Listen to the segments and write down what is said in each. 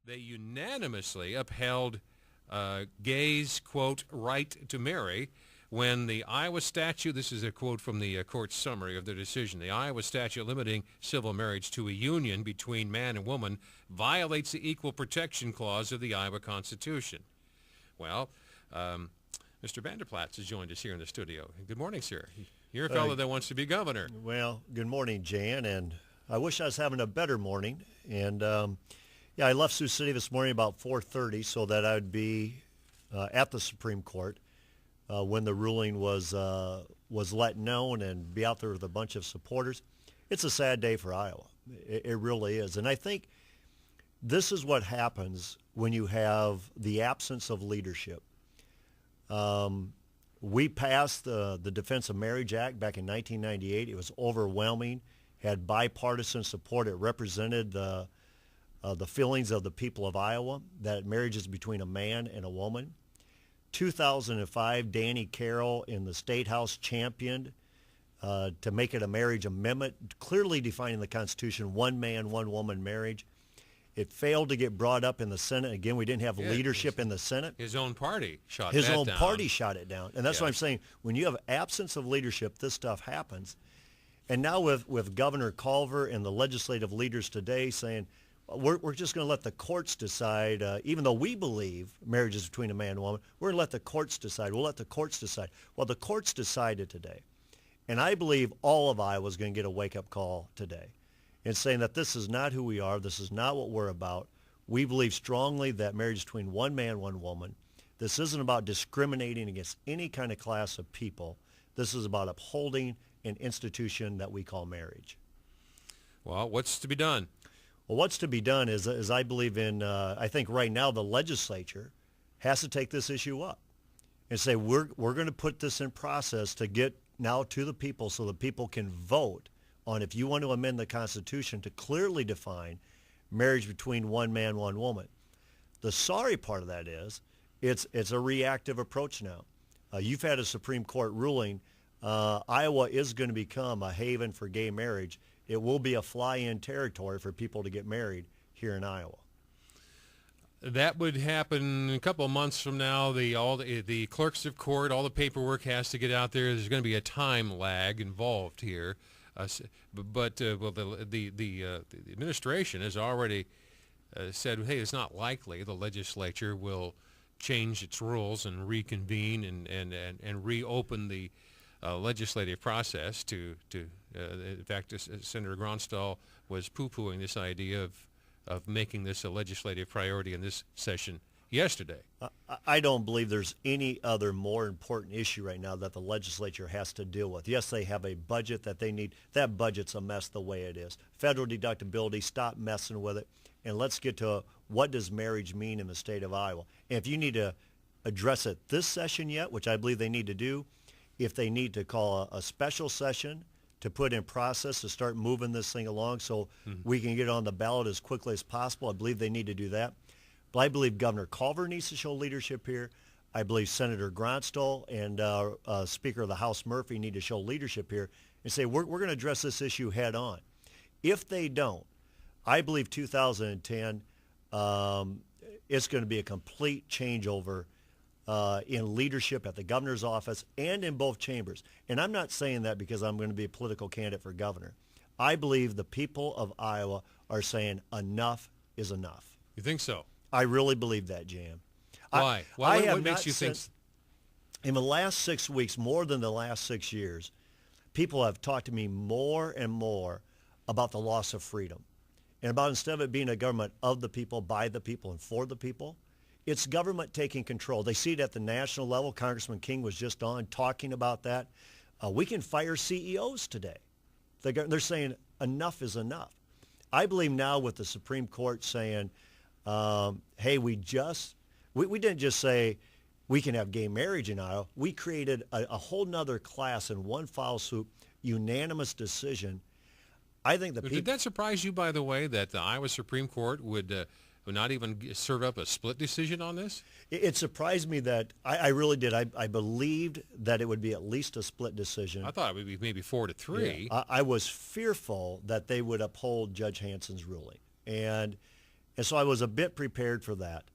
They unanimously upheld gays' quote right to marry when the Iowa statute, this is a quote from the court's summary of their decision, the Iowa statute limiting civil marriage to a union between man and woman violates the Equal Protection Clause of the Iowa Constitution. Well, Mr. Vander Plaats has joined us here in the studio. Good morning, sir. You're a fellow that wants to be governor. Well, good morning, Jan, and I wish I was having a better morning. And I left Sioux City this morning about 4:30 so that I would be at the Supreme Court when the ruling was let known and be out there with a bunch of supporters. It's a sad day for Iowa. It really is. And I think this is what happens when you have the absence of leadership. We passed the Defense of Marriage Act back in 1998. It was overwhelming, had bipartisan support. It represented the feelings of the people of Iowa, that marriage is between a man and a woman. 2005, Danny Carroll in the State House championed to make it a marriage amendment, clearly defining the Constitution, one man, one woman marriage. It failed to get brought up in the Senate. Again, we didn't have leadership in the Senate. His own party shot His that own down. party shot it down. And that's what I'm saying. When you have absence of leadership, this stuff happens. And now with Governor Culver and the legislative leaders today saying, we're just going to let the courts decide, even though we believe marriage is between a man and a woman, we're going to let the courts decide. We'll let the courts decide. Well, the courts decided today. And I believe all of Iowa is going to get a wake-up call today in saying that this is not who we are. This is not what we're about. We believe strongly that marriage is between one man, one woman. This isn't about discriminating against any kind of class of people. This is about upholding an institution that we call marriage. Well, what's to be done? Well, what's to be done is I believe in, I think right now the legislature has to take this issue up and say we're going to put this in process to get now to the people so the people can vote on if you want to amend the Constitution to clearly define marriage between one man, one woman. The sorry part of that is it's a reactive approach now. You've had a Supreme Court ruling. Iowa is going to become a haven for gay marriage. It will be a fly-in territory for people to get married here in Iowa. That would happen a couple of months from now. The clerks of court, all the paperwork has to get out there. There's going to be a time lag involved here. The administration has already said, hey, it's not likely the legislature will change its rules and reconvene and reopen the legislative process to in fact, Senator Gronstal was poo-pooing this idea of making this a legislative priority in this session yesterday. I don't believe there's any other more important issue right now that the legislature has to deal with. Yes, they have a budget that they need. That budget's a mess the way it is. Federal deductibility, stop messing with it, and let's get to what does marriage mean in the state of Iowa. And if you need to address it this session yet, which I believe they need to do, if they need to call a special session to put in process to start moving this thing along so we can get it on the ballot as quickly as possible, I believe they need to do that. But I believe Governor Culver needs to show leadership here. I believe Senator Gronstal and Speaker of the House Murphy need to show leadership here and say, we're going to address this issue head on. If they don't, I believe 2010, it's going to be a complete changeover in leadership at the governor's office and in both chambers. And I'm not saying that because I'm going to be a political candidate for governor. I believe the people of Iowa are saying enough is enough. You think so? I really believe that, Jan. Why? What makes you think? In the last 6 weeks, more than the last 6 years, people have talked to me more and more about the loss of freedom and about instead of it being a government of the people, by the people, and for the people, it's government taking control. They see it at the national level. Congressman King was just on talking about that. We can fire CEOs today. They're saying enough is enough. I believe now with the Supreme Court saying, hey, we didn't just say we can have gay marriage in Iowa. We created a whole nother class in one foul swoop, unanimous decision. I think Did that surprise you, by the way, that the Iowa Supreme Court would not even serve up a split decision on this? It surprised me that I really did. I believed that it would be at least a split decision. I thought it would be maybe 4-3. Yeah, I was fearful that they would uphold Judge Hanson's ruling. And And so I was a bit prepared for that.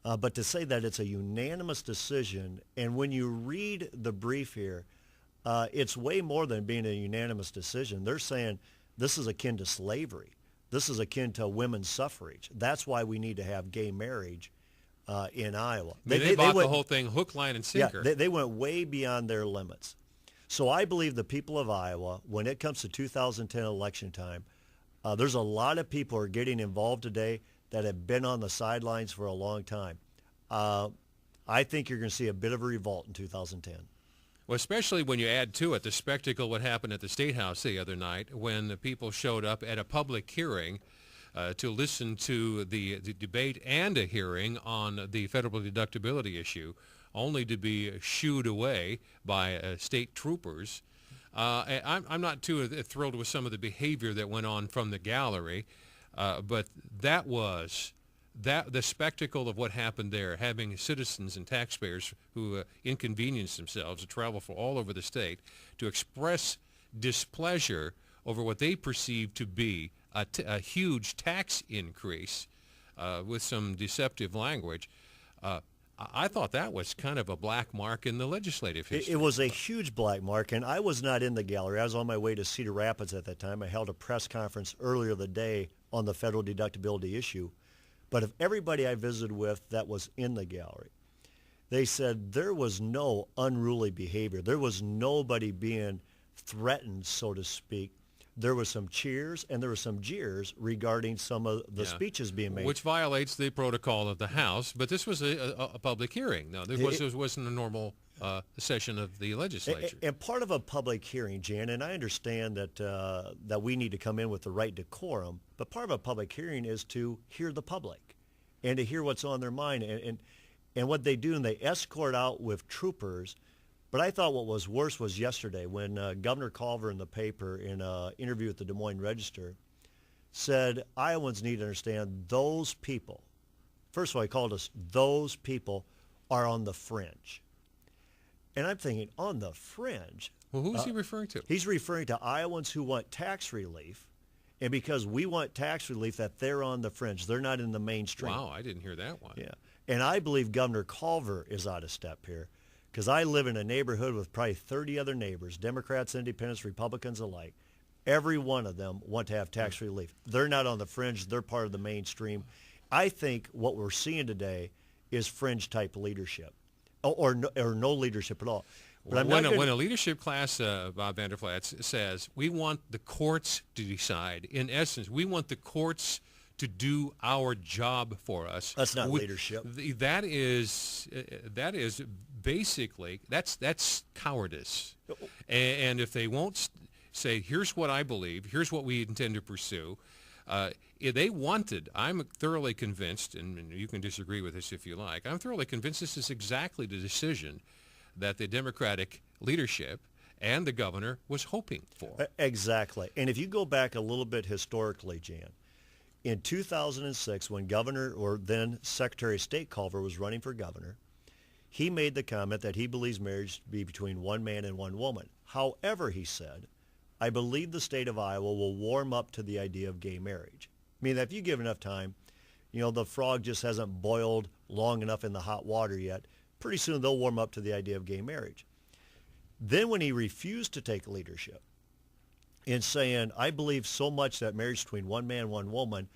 But to say that it's a unanimous decision, and when you read the brief here, it's way more than being a unanimous decision. They're saying this is akin to slavery. This is akin to women's suffrage. That's why we need to have gay marriage in Iowa. They bought the whole thing hook, line, and sinker. Yeah, they went way beyond their limits. So I believe the people of Iowa, when it comes to 2010 election time, there's a lot of people who are getting involved today that have been on the sidelines for a long time. I think you're going to see a bit of a revolt in 2010. Well, especially when you add to it the spectacle what happened at the State House the other night when the people showed up at a public hearing to listen to the debate and a hearing on the federal deductibility issue, only to be shooed away by state troopers. I'm not too thrilled with some of the behavior that went on from the gallery, but that was the spectacle of what happened there, having citizens and taxpayers who inconvenienced themselves to travel from all over the state to express displeasure over what they perceived to be a huge tax increase with some deceptive language. I thought that was kind of a black mark in the legislative history. It was a huge black mark, and I was not in the gallery. I was on my way to Cedar Rapids at that time. I held a press conference earlier the day on the federal deductibility issue. But of everybody I visited with that was in the gallery, they said there was no unruly behavior. There was nobody being threatened, so to speak. There was some cheers and there were some jeers regarding some of the speeches being made. Which violates the protocol of the House, but this was a public hearing. No, this wasn't a normal session of the legislature. And part of a public hearing, Jan, and I understand that we need to come in with the right decorum, but part of a public hearing is to hear the public and to hear what's on their mind. And what they do, and they escort out with troopers. But I thought what was worse was yesterday when Governor Culver in the paper in an interview with the Des Moines Register said Iowans need to understand those people, first of all, he called us, those people are on the fringe. And I'm thinking, on the fringe? Well, who is he referring to? He's referring to Iowans who want tax relief, and because we want tax relief, that they're on the fringe. They're not in the mainstream. Wow, I didn't hear that one. Yeah, and I believe Governor Culver is out of step here, because I live in a neighborhood with probably 30 other neighbors, Democrats, Independents, Republicans alike. Every one of them want to have tax relief. They're not on the fringe. They're part of the mainstream. I think what we're seeing today is fringe-type leadership, or no leadership at all. But when a leadership class, Bob Vander Plaats, says, we want the courts to decide, in essence, we want the courts to do our job for us. That's not leadership. That is basically, that's cowardice. And if they won't say, here's what I believe, here's what we intend to pursue, they wanted, I'm thoroughly convinced, and you can disagree with this if you like, I'm thoroughly convinced this is exactly the decision that the Democratic leadership and the governor was hoping for. Exactly. And if you go back a little bit historically, Jan, in 2006, when Governor, or then Secretary of State Culver was running for governor, he made the comment that he believes marriage to be between one man and one woman. However, he said, I believe the state of Iowa will warm up to the idea of gay marriage. I mean, if you give enough time, the frog just hasn't boiled long enough in the hot water yet. Pretty soon they'll warm up to the idea of gay marriage. Then when he refused to take leadership in saying, I believe so much that marriage between one man and one woman,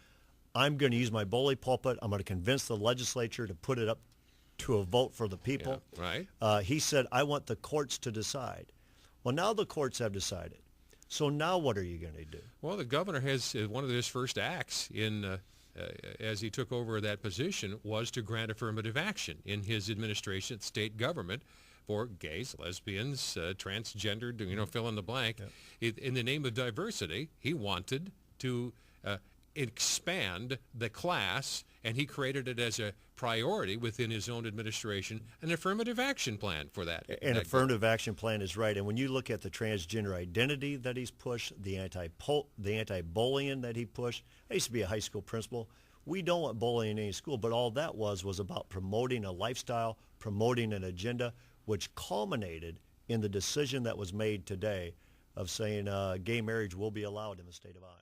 I'm going to use my bully pulpit. I'm going to convince the legislature to put it up to a vote for the people. Yeah, right. He said, I want the courts to decide. Well, now the courts have decided. So now what are you going to do? Well, the governor has, one of his first acts as he took over that position was to grant affirmative action in his administration at state government for gays, lesbians, transgendered, fill in the blank. Yep. In the name of diversity, he wanted to expand the class, and he created it as a priority within his own administration, an affirmative action plan for that. An affirmative action plan is right. And when you look at the transgender identity that he's pushed, the anti-bullying that he pushed, I used to be a high school principal. We don't want bullying in any school, but all that was about promoting a lifestyle, promoting an agenda, which culminated in the decision that was made today of saying gay marriage will be allowed in the state of Iowa.